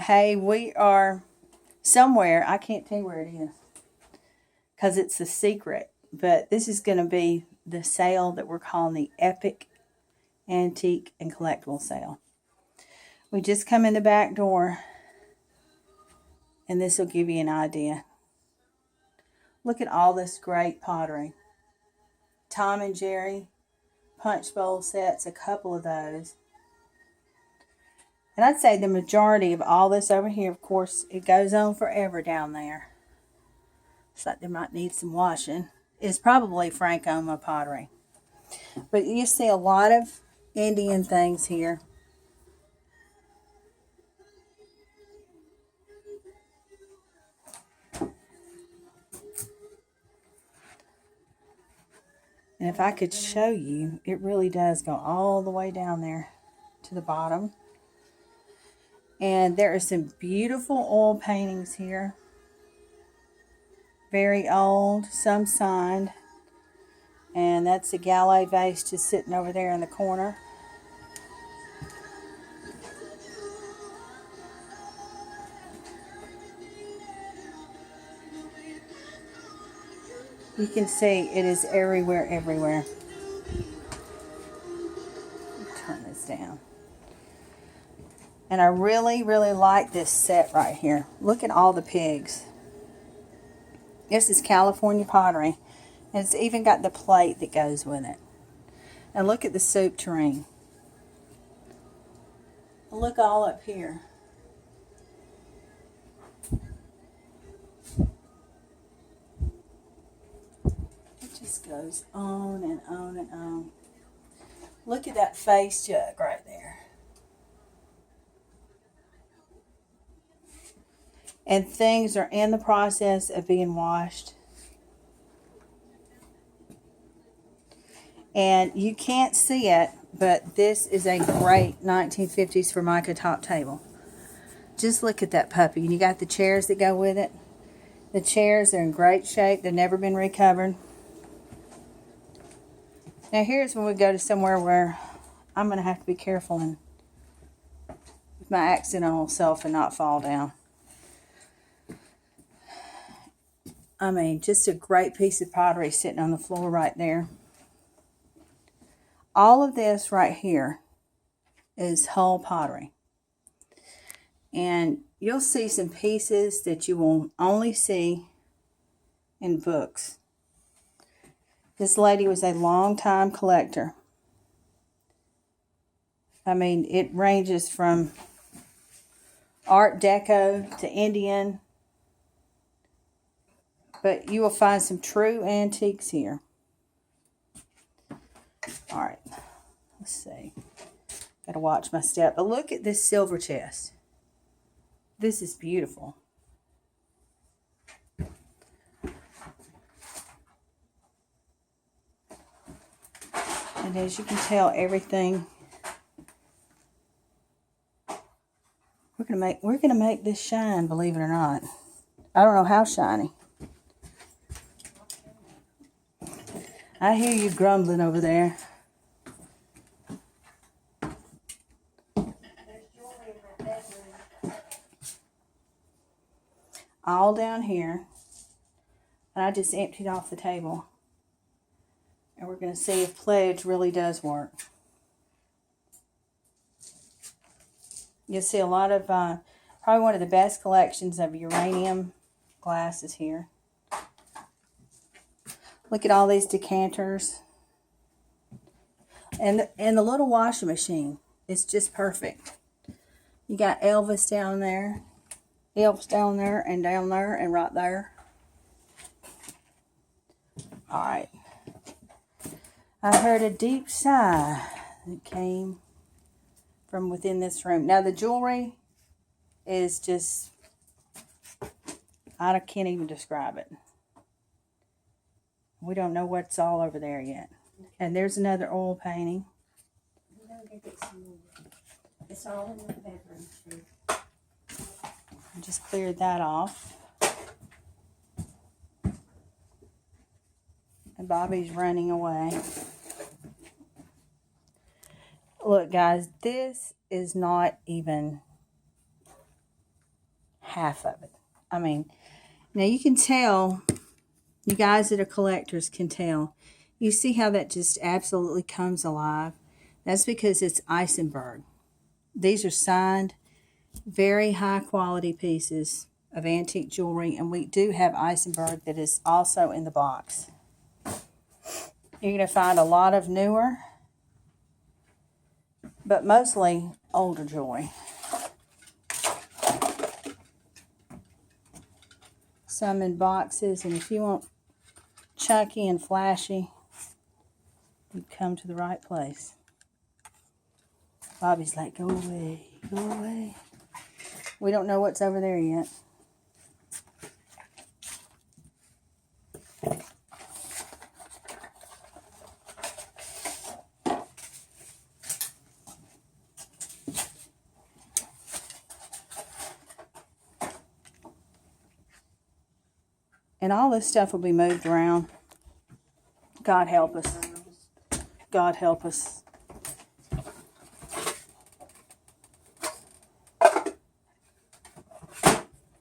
Hey, we are somewhere. I can't tell you where it is because it's a secret. But this is going to be the sale that we're calling the Epic Antique and Collectible Sale. We just come in the back door, and this will give you an idea. Look at all this great pottery. Tom and Jerry punch bowl sets, a couple of those. And I'd say the majority of all this over here, of course, it goes on forever down there. It's like they might need some washing. It's probably Frank-Oma pottery. But you see a lot of Indian things here. And if I could show you, it really does go all the way down there to the bottom. And there are some beautiful oil paintings here. Very old, some signed. And that's a Gallet vase just sitting over there in the corner. You can see it is everywhere, everywhere. Turn this down. And I really, really like this set right here. Look at all the pigs. This is California pottery. And it's even got the plate that goes with it. And look at the soup tureen. Look all up here. It just goes on and on and on. Look at that face jug right there. And things are in the process of being washed. And you can't see it, but this is a great 1950s Formica top table. Just look at that puppy. And you got the chairs that go with it. The chairs are in great shape. They've never been recovered. Now here's when we go to somewhere where I'm going to have to be careful and with my accidental self and not fall down. I mean, just a great piece of pottery sitting on the floor right there. All of this right here is whole pottery. And you'll see some pieces that you will only see in books. This lady was a long-time collector. I mean, it ranges from Art Deco to Indian. But you will find some true antiques here. All right, let's see. Got to watch my step. But look at this silver chest. This is beautiful. And as you can tell, everything we're gonna make this shine, believe it or not. I don't know how shiny. I hear you grumbling over there. All down here. And I just emptied off the table. And we're going to see if pledge really does work. You'll see a lot of, probably one of the best collections of uranium glasses here. Look at all these decanters. And the little washing machine is just perfect. You got Elvis down there. Elvis down there and right there. Alright. I heard a deep sigh that came from within this room. Now the jewelry is just, I can't even describe it. We don't know what's all over there yet. And there's another oil painting. It's all in the bedroom. I just cleared that off. And Bobby's running away. Look, guys, this is not even half of it. I mean, now you can tell, you guys that are collectors can tell. You see how that just absolutely comes alive? That's because it's Eisenberg. These are signed, very high quality pieces of antique jewelry, and we do have Eisenberg that is also in the box. You're going to find a lot of newer, but mostly older jewelry. Some in boxes, and if you want chunky and flashy, you come to the right place. Bobby's like, go away, go away. We don't know what's over there yet. And all this stuff will be moved around. God help us. God help us.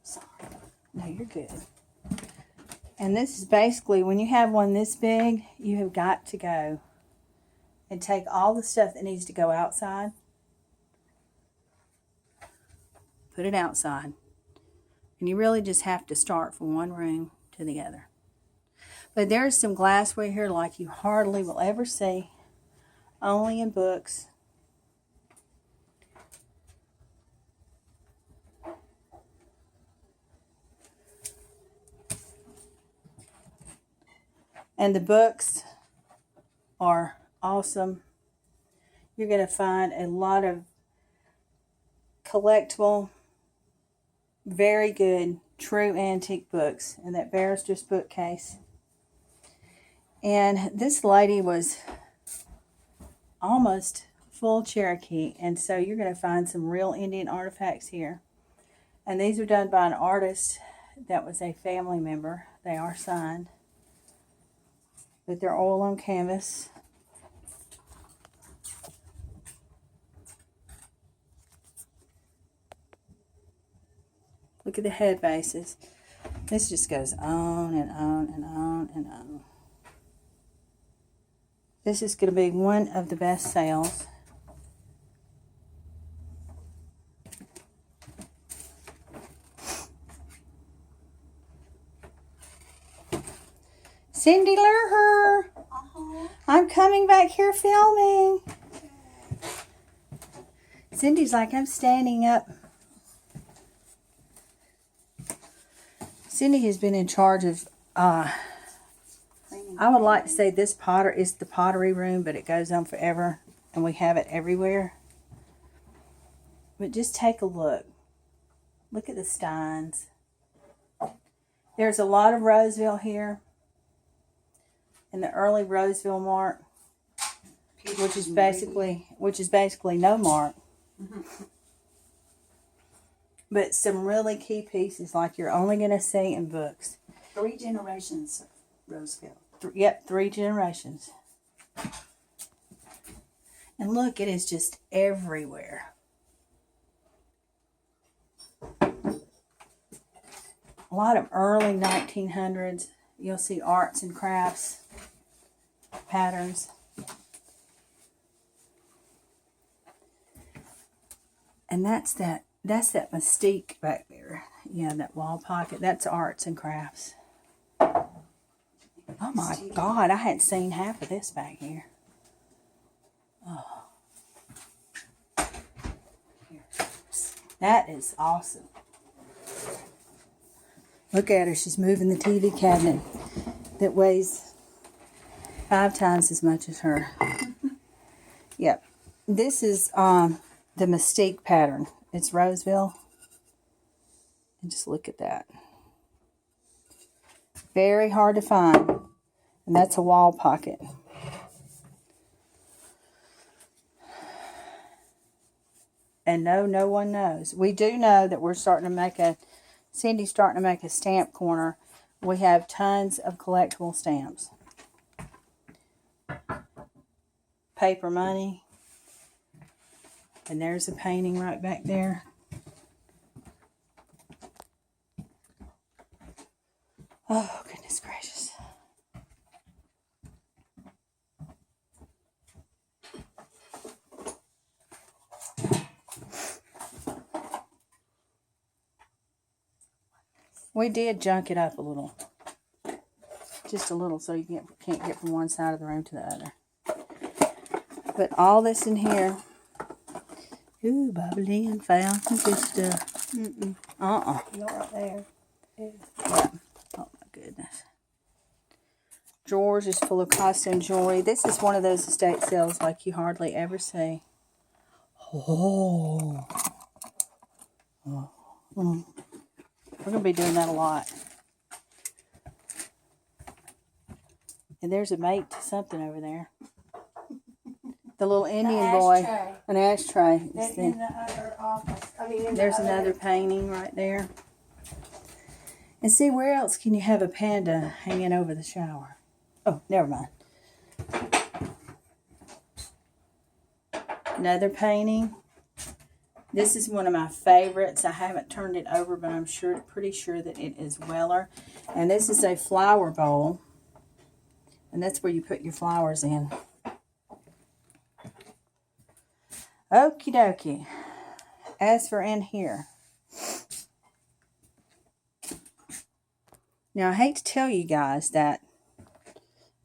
Sorry. No, you're good. And this is basically, when you have one this big, you have got to go and take all the stuff that needs to go outside. Put it outside. And you really just have to start from one room to the other. But there's some glassware here like you hardly will ever see, only in books. And the books are awesome. You're going to find a lot of collectible, very good, true antique books in that barrister's bookcase. And this lady was almost full Cherokee, and so you're going to find some real Indian artifacts here. And these are done by an artist that was a family member. They are signed, but they're oil on canvas. Look at the head bases. This just goes on and on and on and on. This is going to be one of the best sales. Cindy Lerher, I'm coming back here filming. Cindy's like, I'm standing up. Cindy has been in charge of, I would like to say this is the pottery room, but it goes on forever, and we have it everywhere. But just take a look. Look at the steins. There's a lot of Roseville here, and the early Roseville mark, which is basically no mark. But some really key pieces like you're only going to see in books. 3 generations of Roseville. Yep, 3 generations. And look, it is just everywhere. A lot of early 1900s. You'll see arts and crafts, patterns. And that's that mystique back there. Yeah, that wall pocket. That's arts and crafts. Oh my God, I hadn't seen half of this back here. Oh. That is awesome. Look at her. She's moving the TV cabinet that weighs 5 times as much as her. Yep. This is the mystique pattern. It's Roseville. And just look at that. Very hard to find. And that's a wall pocket. And no one knows. We do know that Cindy's starting to make a stamp corner. We have tons of collectible stamps. Paper money. And there's a painting right back there. Oh, goodness gracious. We did junk it up a little. Just a little so you can't get from one side of the room to the other. But all this in here. Ooh, Bobby Lynn found some good stuff. Not right there. Yeah. Oh my goodness. Drawers is full of costume jewelry. This is one of those estate sales like you hardly ever see. Oh. We're going to be doing that a lot. And there's a mate to something over there. The little Indian boy. An ashtray. In the other office. There's another painting right there. And see, where else can you have a panda hanging over the shower? Oh, never mind. Another painting. This is one of my favorites. I haven't turned it over, but I'm pretty sure that it is Weller. And this is a flower bowl. And that's where you put your flowers in. Okie dokie. As for in here. Now, I hate to tell you guys that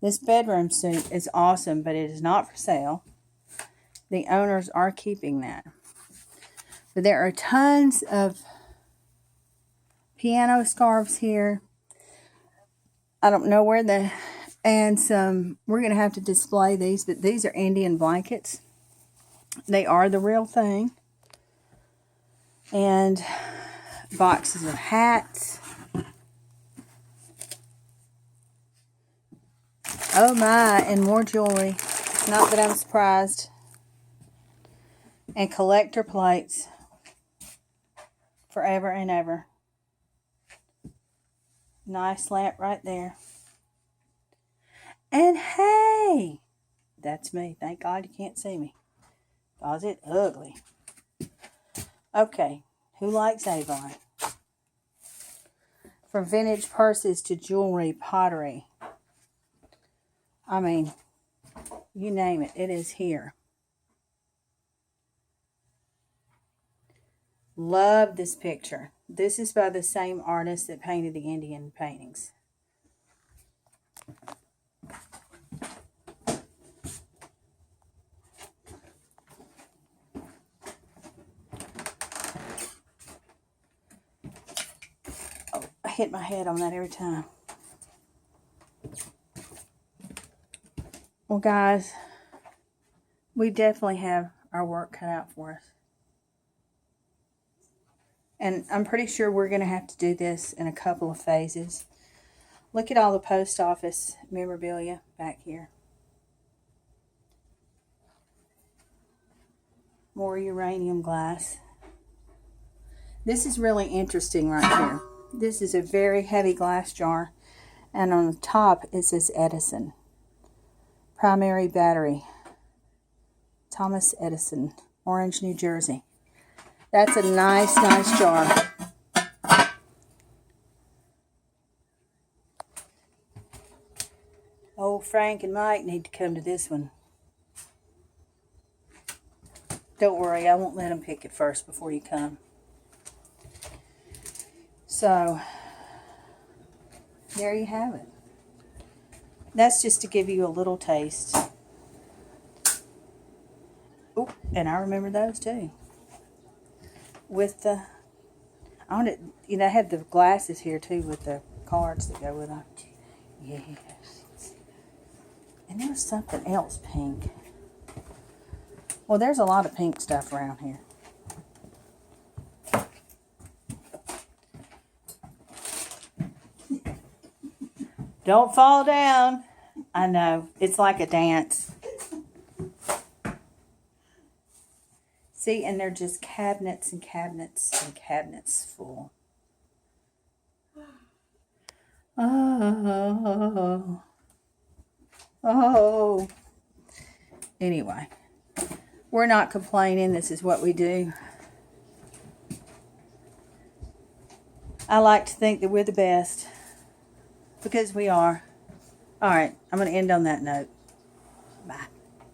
this bedroom suite is awesome, but it is not for sale. The owners are keeping that. But there are tons of piano scarves here. I don't know where the... And we're going to have to display these, but these are Indian blankets. They are the real thing. And boxes of hats. Oh my, and more jewelry. Not that I'm surprised. And collector plates. Forever and ever. Nice lamp right there. And hey, that's me. Thank God you can't see me. Because it's ugly. Okay, who likes Avon? From vintage purses to jewelry, pottery. I mean, you name it, it is here. Love this picture. This is by the same artist that painted the Indian paintings. Oh, I hit my head on that every time. Well, guys, we definitely have our work cut out for us. And I'm pretty sure we're going to have to do this in a couple of phases. Look at all the post office memorabilia back here. More uranium glass. This is really interesting right here. This is a very heavy glass jar. And on the top it says Edison. Primary battery. Thomas Edison. Orange, New Jersey. That's a nice jar. Oh, Frank and Mike need to come to this one. Don't worry, I won't let them pick it first before you come. So, there you have it. That's just to give you a little taste. Oh, and I remember those too. With the, I have the glasses here too with the cards that go with them. Yes. And there's something else pink. Well, there's a lot of pink stuff around here. Don't fall down. I know. It's like a dance. See, and they're just cabinets and cabinets and cabinets full. Oh. Oh. Anyway, we're not complaining. This is what we do. I like to think that we're the best. Because we are. All right, I'm going to end on that note. Bye.